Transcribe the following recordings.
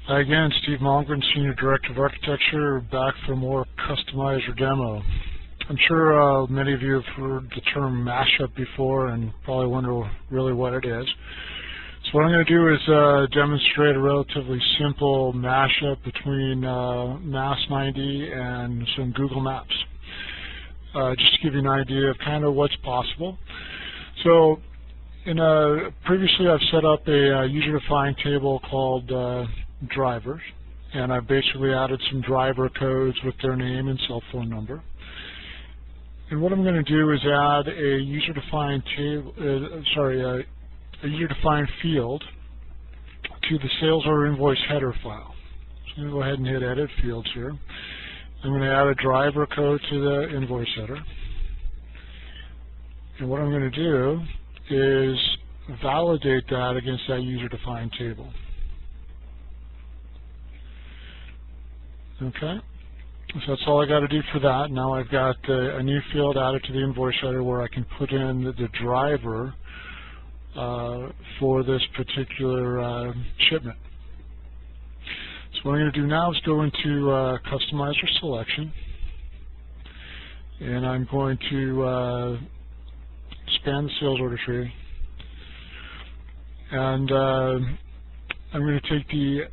Hi again, Steve Malmgren, Senior Director of Architecture, back for more customizer demo. I'm sure many of you have heard the term mashup before and probably wonder really what it is. So what I'm going to do is demonstrate a relatively simple mashup between MAS200 and some Google Maps, just to give you an idea of kind of what's possible. So previously I've set up a user-defined table called drivers, and I've basically added some driver codes with their name and cell phone number. And what I'm going to do is add a user-defined a user-defined field to the sales order invoice header file. So I'm going to go ahead and hit Edit Fields here. I'm going to add a driver code to the invoice header. And what I'm going to do is validate that against that user-defined table. Okay, so that's all I got to do for that. Now I've got a new field added to the invoice header where I can put in the driver for this particular shipment. So what I'm going to do now is go into Customizer Selection, and I'm going to expand the sales order tree, and I'm going to take the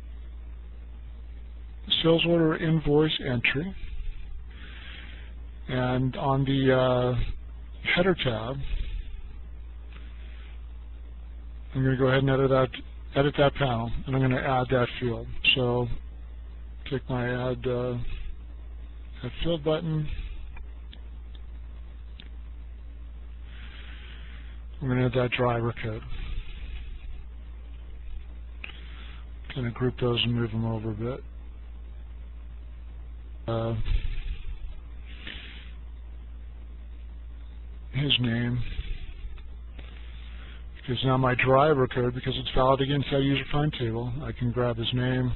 sales order invoice entry, and on the header tab, I'm going to go ahead and edit that panel, and I'm going to add that field. So click my add field button. I'm going to add that driver code. Kind of group those and move them over a bit. His name, because now my driver code, because it's valid against that user-defined table, I can grab his name.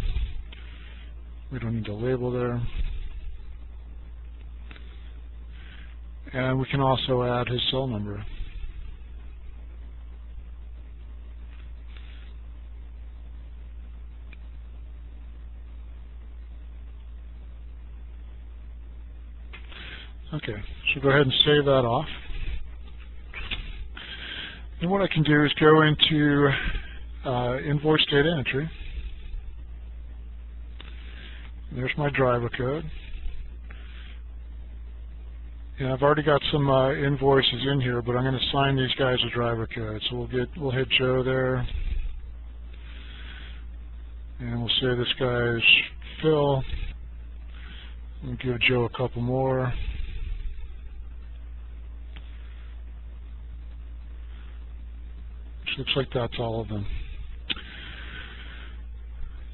We don't need a label there. And we can also add his cell number. Okay, so go ahead and save that off. And what I can do is go into invoice data entry. There's my driver code. And I've already got some invoices in here, but I'm going to assign these guys a driver code. So we'll hit Joe there. And we'll say this guy's Phil. We'll give Joe a couple more. Looks like that's all of them.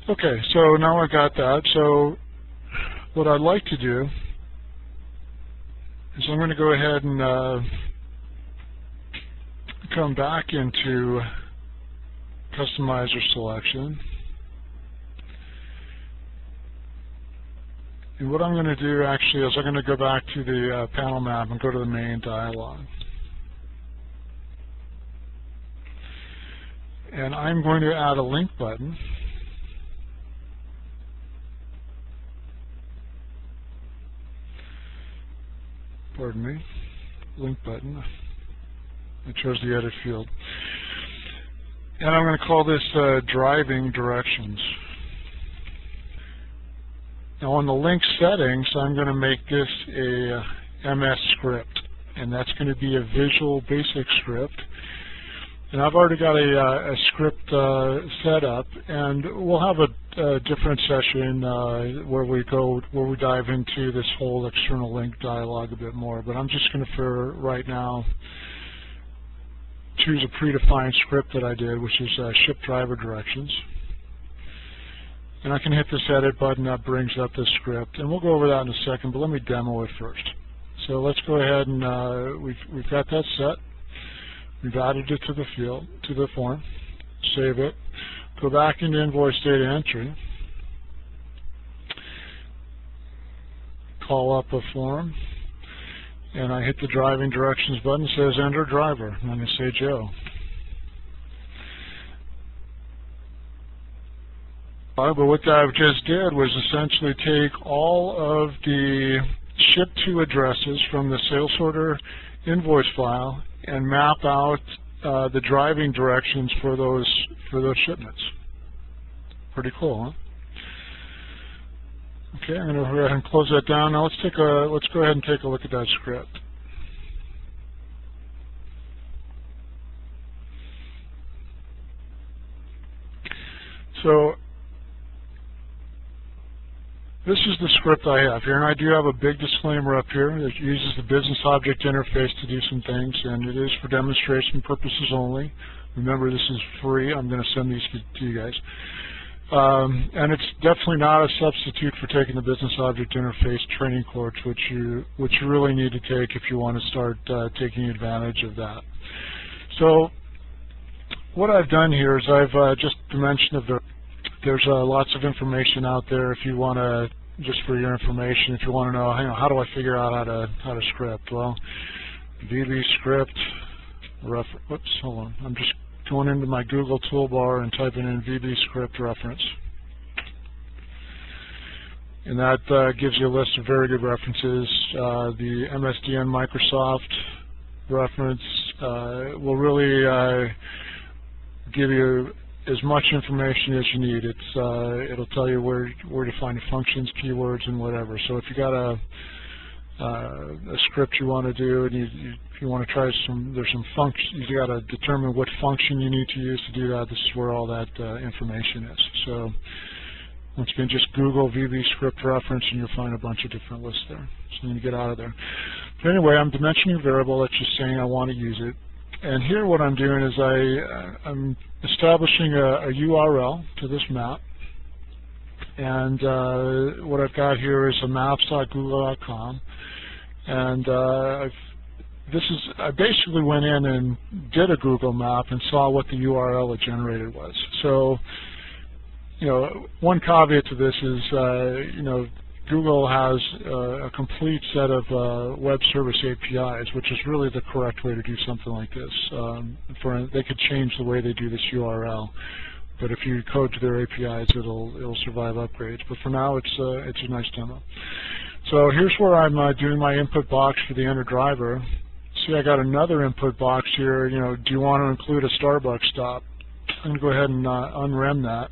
Okay, so now I got that. So what I'd like to do is I'm going to go ahead and come back into Customizer Selection. And what I'm going to do actually is I'm going to go back to the panel map and go to the main dialog. And I'm going to add a link button. Pardon me, link button. I chose the edit field. And I'm going to call this driving directions. Now on the link settings, I'm going to make this a MS script. And that's going to be a Visual Basic script. And I've already got a script set up, and we'll have a different session where we dive into this whole external link dialog a bit more. But I'm just going to, for right now, choose a predefined script that I did, which is ship driver directions. And I can hit this edit button. That brings up this script, and we'll go over that in a second. But let me demo it first. So let's go ahead and we've got that set. We've added it to the field, to the form. Save it. Go back into invoice data entry. Call up a form. And I hit the driving directions button. It says enter driver. And I'm going to say Joe. But what I just did was essentially take all of the ship to addresses from the sales order invoice file and map out the driving directions for those shipments. Pretty cool, huh? Okay, I'm going to go ahead and close that down. Now let's go ahead and take a look at that script. So this is the script I have here, and I do have a big disclaimer up here that uses the business object interface to do some things, and it is for demonstration purposes only. Remember, this is free. I'm going to send these to you guys. And it's definitely not a substitute for taking the business object interface training course, which you really need to take if you want to start taking advantage of that. So what I've done here is I've just mentioned there's lots of information out there if you want to, just for your information, if you want to know, how do I figure out how to script? Well, VB script reference. Whoops, hold on. I'm just going into my Google toolbar and typing in VB script reference. And that gives you a list of very good references. The MSDN Microsoft reference will really give you as much information as you need. It'll tell you where to find the functions, keywords, and whatever. So if you got a script you want to do, and you want to try there's some functions, you got to determine what function you need to use to do that. This is where all that information is. So once again, just Google VB script reference, and you'll find a bunch of different lists there. So you can get out of there. But anyway, I'm dimensioning a variable that's just saying I want to use it. And here what I'm doing is I'm establishing a URL to this map. And what I've got here is a maps.google.com. And I basically went in and did a Google map and saw what the URL it generated was. So, one caveat to this is, Google has a complete set of web service APIs, which is really the correct way to do something like this. They could change the way they do this URL, but if you code to their APIs, it'll survive upgrades. But for now, it's a nice demo. So here's where I'm doing my input box for the enter driver. See, I got another input box here. Do you want to include a Starbucks stop? I'm going to go ahead and unrem that.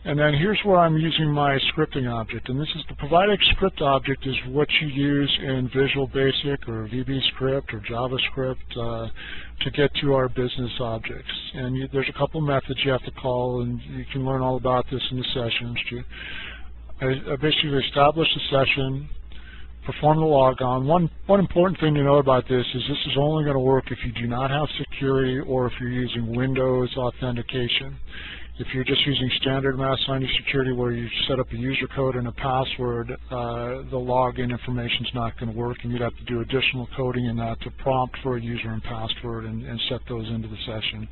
And then here's where I'm using my scripting object. And this is the provided script object is what you use in Visual Basic or VB Script or JavaScript to get to our business objects. And there's a couple methods you have to call, and you can learn all about this in the sessions. I basically establish the session, perform the logon. One important thing to know about this is is only going to work if you do not have security or if you're using Windows authentication. If you're just using standard MAS200 security where you set up a user code and a password, the login information is not going to work, and you'd have to do additional coding in that to prompt for a user and password and set those into the session.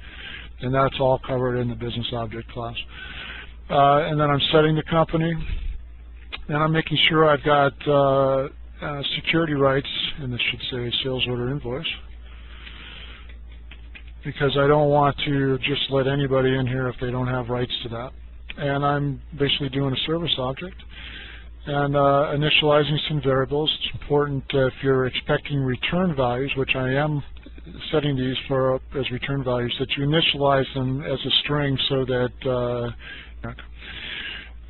And that's all covered in the business object class. And then I'm setting the company, and I'm making sure I've got security rights, and this should say sales order invoice, because I don't want to just let anybody in here if they don't have rights to that. And I'm basically doing a service object and initializing some variables. It's important if you're expecting return values, which I am setting these for as return values, that you initialize them as a string so that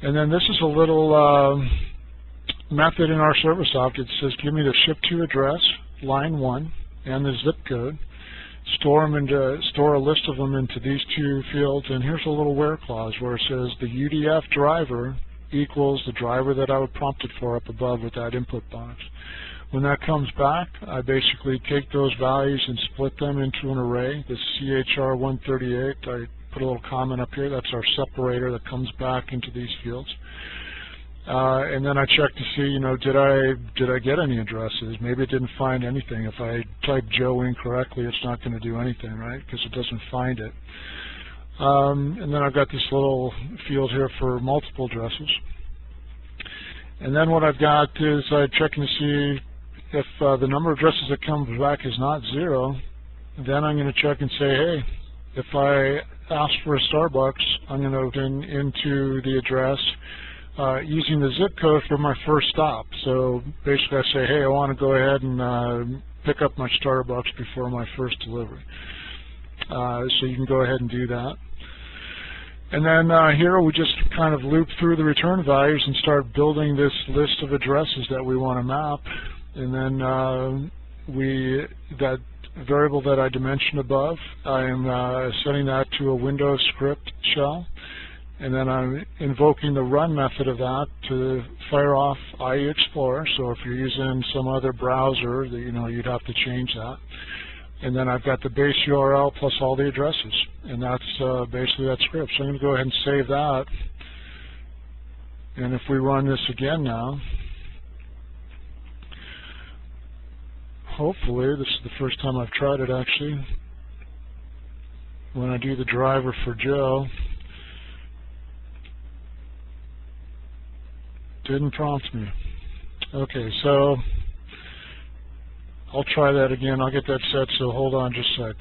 and then this is a little method in our service object. It says give me the ship to address, line 1, and the zip code. Store a list of them into these two fields, and here's a little where clause where it says the UDF driver equals the driver that I would prompt it for up above with that input box. When that comes back, I basically take those values and split them into an array. The CHR138, I put a little comment up here, that's our separator that comes back into these fields. And then I check to see, did I get any addresses? Maybe it didn't find anything. If I type Joe incorrectly, it's not going to do anything, right? Because it doesn't find it. And then I've got this little field here for multiple addresses. And then what I've got is I'm checking to see if the number of addresses that comes back is not 0. Then I'm going to check and say, hey, if I ask for a Starbucks, I'm going to go into the address using the zip code for my first stop. So basically I say, hey, I want to go ahead and pick up my Starbucks before my first delivery. So you can go ahead and do that. And then here we just kind of loop through the return values and start building this list of addresses that we want to map. And then that variable that I dimensioned above, I am setting that to a Windows script shell. And then I'm invoking the run method of that to fire off IE Explorer. So if you're using some other browser, you'd have to change that. And then I've got the base URL plus all the addresses. And that's basically that script. So I'm going to go ahead and save that. And if we run this again now, hopefully, this is the first time I've tried it actually, when I do the driver for Joe, didn't prompt me. Okay, so I'll try that again. I'll get that set, so hold on just a sec.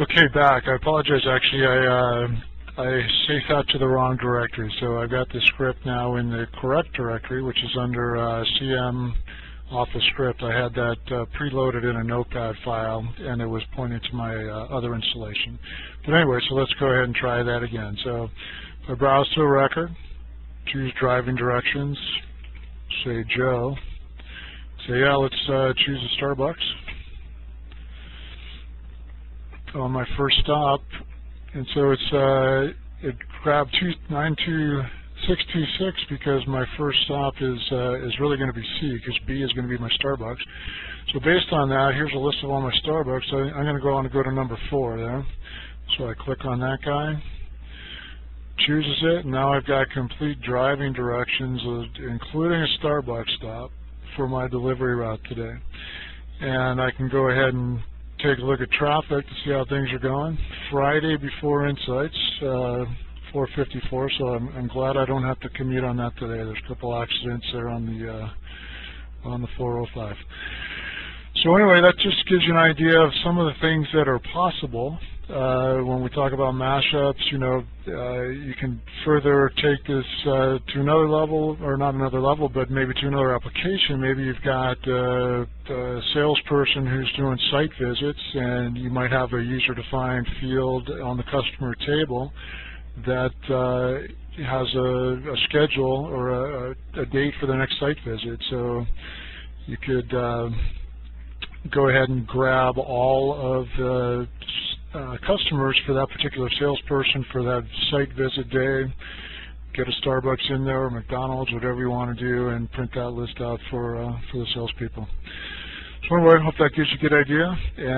Okay, back. I apologize, actually. I saved that to the wrong directory, so I've got the script now in the correct directory, which is under CM Office script. I had that preloaded in a notepad file, and it was pointing to my other installation. But anyway, so let's go ahead and try that again. So if I browse to a record, choose driving directions, say Joe, say, yeah, let's choose a Starbucks. On my first stop, and so it grabbed 92626 because my first stop is really going to be C, because B is going to be my Starbucks. So based on that, here's a list of all my Starbucks. I'm going to go to number 4 there. So I click on that guy, chooses it, and now I've got complete driving directions, including a Starbucks stop for my delivery route today. And I can go ahead and take a look at traffic to see how things are going. Friday before Insights, 4:54. So I'm glad I don't have to commute on that today. There's a couple accidents there on the 405. So anyway, that just gives you an idea of some of the things that are possible. When we talk about mashups, you can further take this to another level, or not another level, but maybe to another application. Maybe you've got a salesperson who's doing site visits, and you might have a user-defined field on the customer table that has a schedule or a date for the next site visit. So you could go ahead and grab all of the customers for that particular salesperson for that site visit day, get a Starbucks in there or McDonald's, whatever you want to do, and print that list out for the salespeople. So anyway, I hope that gives you a good idea. And